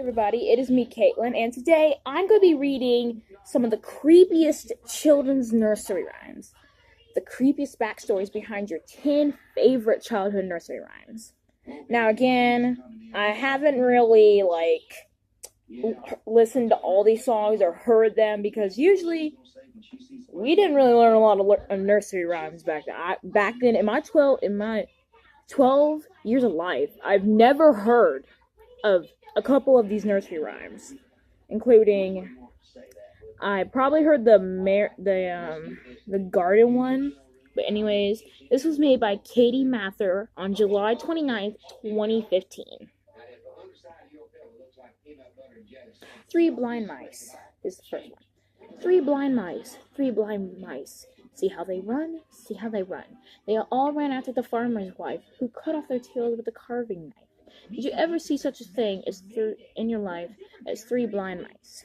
Everybody, it is me, Katlyn, and today I'm going to be reading some of the creepiest children's nursery rhymes. The creepiest backstories behind your 10 favorite childhood nursery rhymes. Now, again, I haven't really, listened to all these songs or heard them because usually we didn't really learn a lot of nursery rhymes back then. Back then, in my 12 years of life, I've never heard of a couple of these nursery rhymes, including I probably heard the garden one. But anyways, this was made by Katie Mather on July 29th, 2015. Three blind mice. This is the first one. Three blind mice. See how they run? See how they run. They all ran after the farmer's wife, who cut off their tails with a carving knife. Did you ever see such a thing in your life as three blind mice?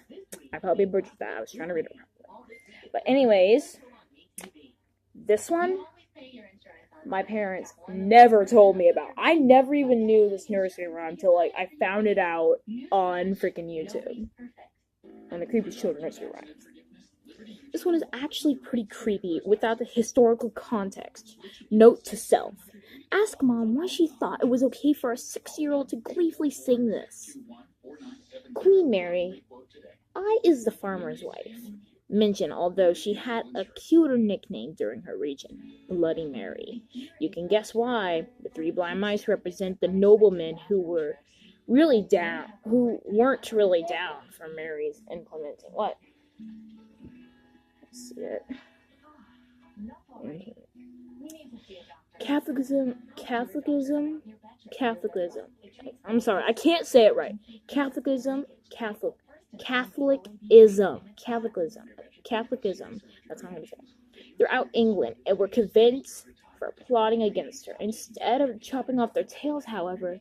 I probably butchered that. I was trying to read it properly. But anyways, this one, my parents never told me about. I never even knew this nursery rhyme until I found it out on freaking YouTube. On the creepy children nursery rhymes. This one is actually pretty creepy without the historical context. Note to self. Ask Mom why she thought it was okay for a 6-year-old to gleefully sing this. Queen Mary, I is the farmer's wife. Mention, although she had a cuter nickname during her region, Bloody Mary. You can guess why. The three blind mice represent the noblemen who weren't really down for Mary's implementing. What? Let's see it. Catholicism. I'm sorry, I can't say it right. Catholicism. That's how I'm gonna say it. Throughout England, and were convinced for plotting against her. Instead of chopping off their tails, however,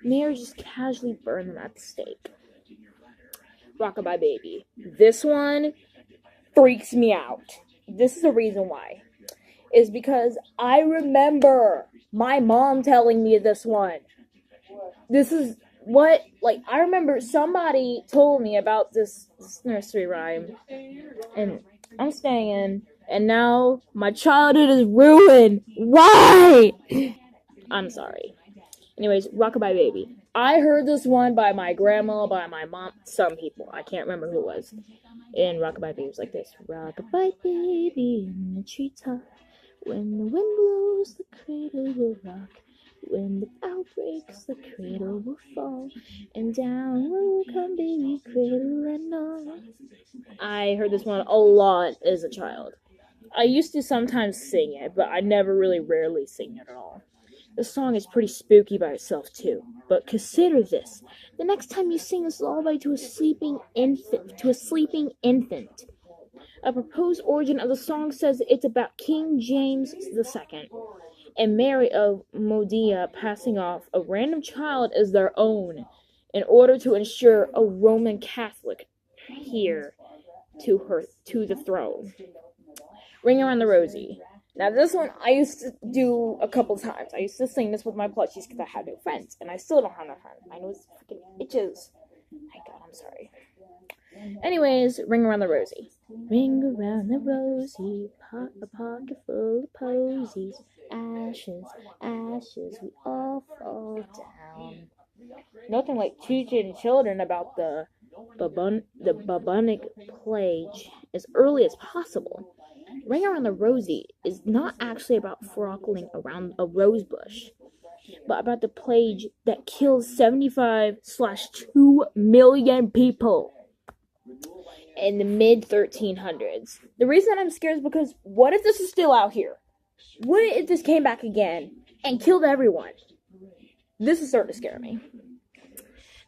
Mary just casually burned them at the stake. Rockabye Baby. This one freaks me out. This is the reason why. Is because I remember my mom telling me this one. This is what, I remember somebody told me about this nursery rhyme. And I'm staying, and now my childhood is ruined. Why? I'm sorry. Anyways, Rockabye Baby. I heard this one by my grandma, by my mom, some people. I can't remember who it was. And Rockabye Baby was like this. Rockabye Baby in the treetop. When the wind blows, the cradle will rock. When the bough breaks, the cradle will fall. And down will come baby, cradle and all. I heard this one a lot as a child. I used to sometimes sing it, but I rarely sing it at all. The song is pretty spooky by itself too. But consider this: the next time you sing this lullaby to a sleeping infant, a proposed origin of the song says it's about King James II and Mary of Modena passing off a random child as their own in order to ensure a Roman Catholic heir to the throne. Ring Around the Rosie. Now this one I used to do a couple times. I used to sing this with my plushies because I had no friends, and I still don't have no friends. My nose freaking itches. My God, I'm sorry. Anyways, Ring Around the Rosie. Ring around the rosy, a pocket full of posies. Ashes, we all fall down. Nothing like teaching children about the bubonic plague as early as possible. Ring Around the Rosie is not actually about frolicking around a rose bush, but about the plague that killed 75/2 million people in the mid-1300s. The reason I'm scared is because what if this is still out here? What if this came back again and killed everyone? This is starting to scare me.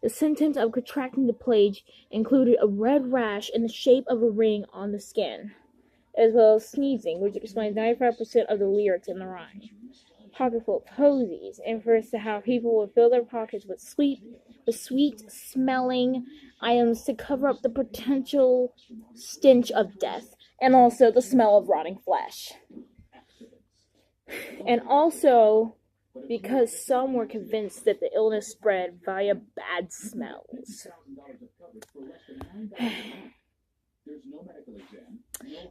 The symptoms of contracting the plague included a red rash in the shape of a ring on the skin, as well as sneezing, which explains 95% of the lyrics in the rhyme. Pocketful of posies refers to how people would fill their pockets with sweet-smelling items to cover up the potential stench of death, and also the smell of rotting flesh. And also, because some were convinced that the illness spread via bad smells.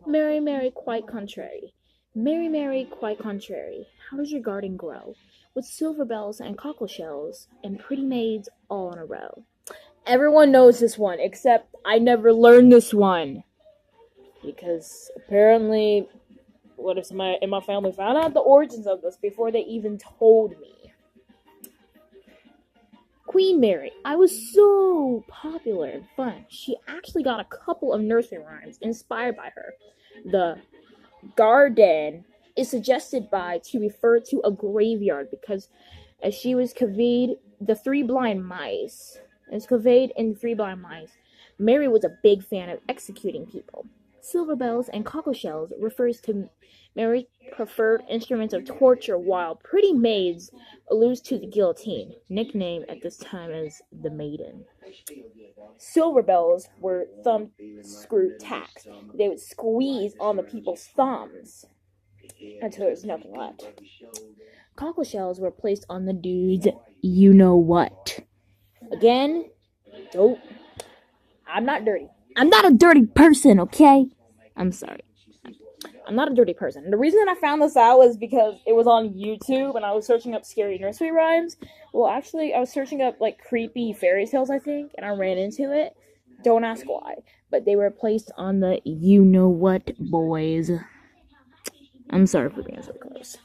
Mary, Mary, quite contrary. Mary, Mary, quite contrary. How does your garden grow? With silver bells and cockle shells and pretty maids all in a row. Everyone knows this one, except I never learned this one. Because apparently, what if somebody in my family found out the origins of this before they even told me? Queen Mary. I was so popular and fun. She actually got a couple of nursery rhymes inspired by her. The garden is suggested by to refer to a graveyard because as she was conveyed the three blind mice. As conveyed in Three Blind Mice, Mary was a big fan of executing people. Silver bells and cockle shells refers to Mary's preferred instruments of torture, while pretty maids alludes to the guillotine, nicknamed at this time as the maiden. Silver bells were thumb screw tacks. They would squeeze on the people's thumbs until there was nothing left. Cockle shells were placed on the dude's you-know-what. Again, I'm not dirty. I'm not a dirty person, okay? I'm sorry. I'm not a dirty person. The reason I found this out was because it was on YouTube and I was searching up scary nursery rhymes. Well, actually, I was searching up, like, creepy fairy tales, I think, and I ran into it. Don't ask why. But they were placed on the you-know-what, boys. I'm sorry for being so close.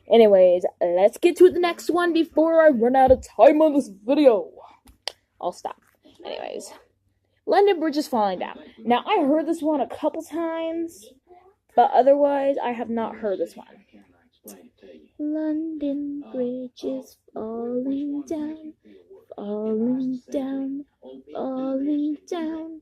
Anyways, let's get to the next one before I run out of time on this video. I'll stop. Anyways, London Bridge is falling down. Now, I heard this one a couple times, but otherwise, I have not heard this one. London Bridge is falling down, falling down, falling down.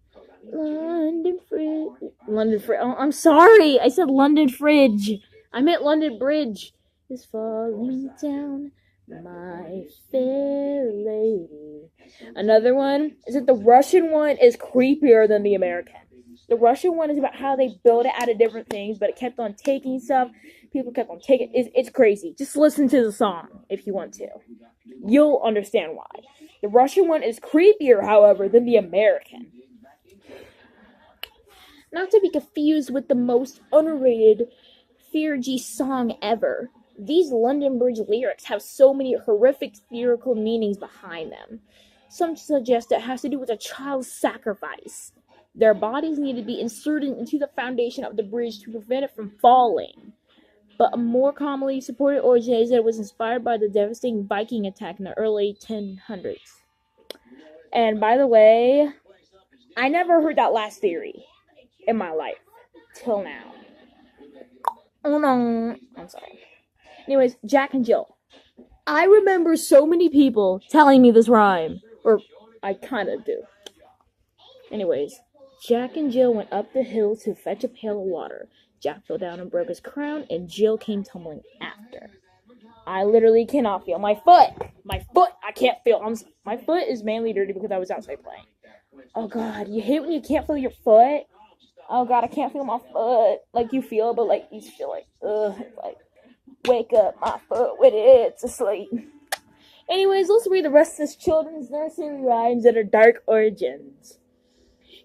London Fridge. Oh, I'm sorry. I said London Fridge. I meant London Bridge is falling down, my fair lady. Another one is that the Russian one is creepier than the American. The Russian one is about how they build it out of different things, but it kept on taking stuff. People kept on taking it. It's crazy. Just listen to the song if you want to. You'll understand why. The Russian one is creepier, however, than the American. Not to be confused with the most underrated Fergie song ever. These London Bridge lyrics have so many horrific theoretical meanings behind them. Some suggest it has to do with a child's sacrifice. Their bodies need to be inserted into the foundation of the bridge to prevent it from falling. But a more commonly supported origin is that it was inspired by the devastating Viking attack in the early 1000s. And by the way, I never heard that last theory in my life till now. Oh no, I'm sorry. Anyways, Jack and Jill. I remember so many people telling me this rhyme. Or, I kind of do. Anyways, Jack and Jill went up the hill to fetch a pail of water. Jack fell down and broke his crown, and Jill came tumbling after. I literally cannot feel my foot. I can't feel. My foot is mainly dirty because I was outside playing. Oh God, you hate when you can't feel your foot? Oh God, I can't feel my foot. Like you feel, but like you feel like, like, wake up my foot when it's asleep. Anyways, let's read the rest of this children's nursery rhymes that are dark origins.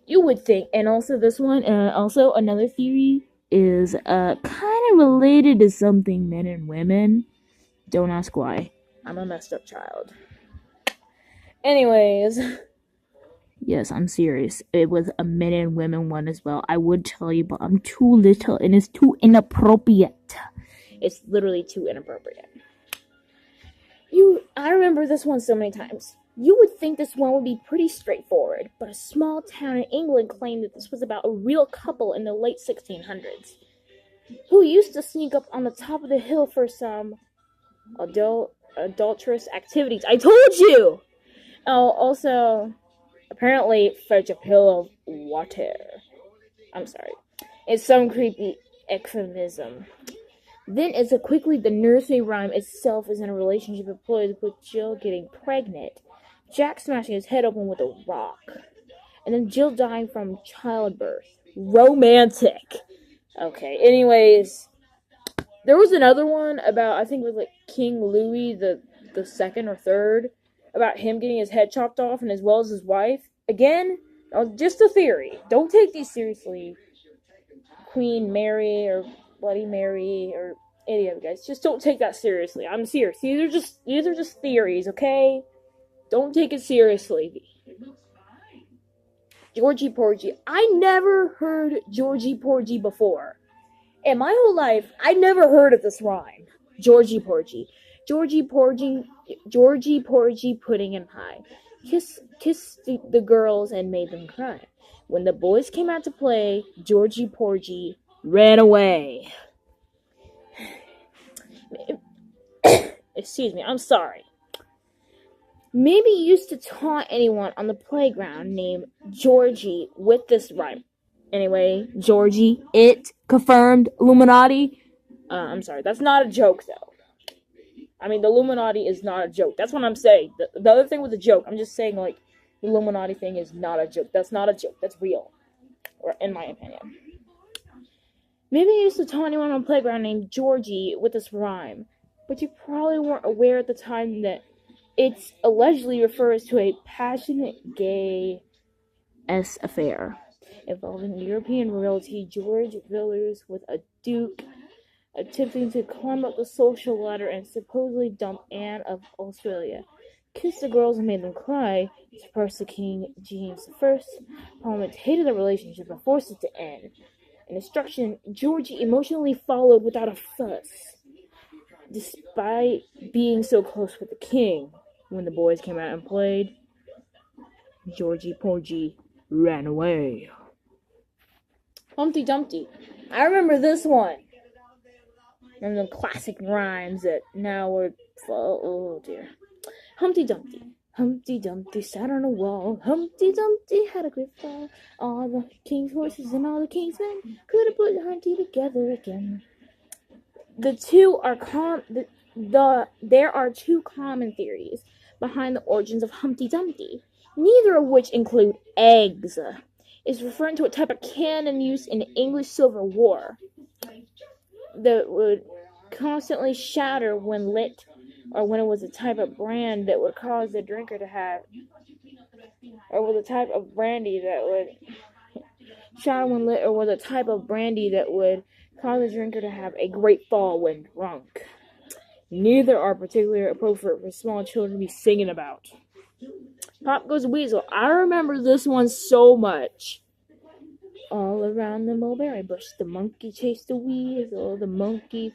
You would think, and also this one, also another theory is kind of related to something men and women. Don't ask why. I'm a messed up child. Anyways, yes, I'm serious. It was a men and women one as well. I would tell you, but I'm too little and it's too inappropriate. It's literally too inappropriate. I remember this one so many times. You would think this one would be pretty straightforward, but a small town in England claimed that this was about a real couple in the late 1600s who used to sneak up on the top of the hill for some adulterous activities. I told you! Oh, also, apparently fetch a pail of water. I'm sorry. It's some creepy euphemism. Then, as quickly the nursery rhyme itself is in a relationship employed with Jill getting pregnant, Jack smashing his head open with a rock, and then Jill dying from childbirth. Romantic. Okay, anyways, there was another one about, I think it was like King Louis the second or third, about him getting his head chopped off, and as well as his wife. Again, Just a theory. Don't take these seriously. Queen Mary or Bloody Mary or any of you guys. Just don't take that seriously. I'm serious. These are just theories, okay? Don't take it seriously. Georgie Porgy. I never heard Georgie Porgy before. In my whole life, I never heard of this rhyme. Georgie Porgy. Georgie Porgy pudding and pie. Kissed the girls and made them cry. When the boys came out to play, Georgie Porgy ran away. Excuse me, I'm sorry. Maybe you used to taunt anyone on the playground named Georgie with this rhyme. Anyway, Georgie, it confirmed Illuminati. I'm sorry, that's not a joke though. I mean, the Illuminati is not a joke. That's what I'm saying. The other thing was a joke. I'm just saying, like, the Illuminati thing is not a joke. That's not a joke. That's real. Or in my opinion. Maybe you used to taunt anyone on the playground named Georgie with this rhyme. But you probably weren't aware at the time that it allegedly refers to a passionate gay affair involving European royalty George Villiers with a duke attempting to climb up the social ladder and supposedly dump Anne of Australia. Kissed the girls and made them cry, suppressed the King James I. Parliament hated the relationship and forced it to end. In destruction, Georgie emotionally followed without a fuss. Despite being so close with the king, when the boys came out and played, Georgie Porgy ran away. Humpty Dumpty. I remember this one. And the classic rhymes that now are, oh dear. Humpty Dumpty. Humpty Dumpty sat on a wall. Humpty Dumpty had a great fall. All the king's horses and all the king's men could have put Humpty together again. There are two common theories behind the origins of Humpty Dumpty, neither of which include eggs. It's referring to a type of cannon used in the English Civil War that would constantly shatter when lit, or when it was a type of brand that would cause the drinker to have, or was a type of brandy that would shatter when lit, or was a type of brandy that would cause the drinker to have a great fall when drunk. Neither are particularly appropriate for small children to be singing about. Pop Goes the Weasel. I remember this one so much. All around the mulberry bush, the monkey chased the weasel. The monkey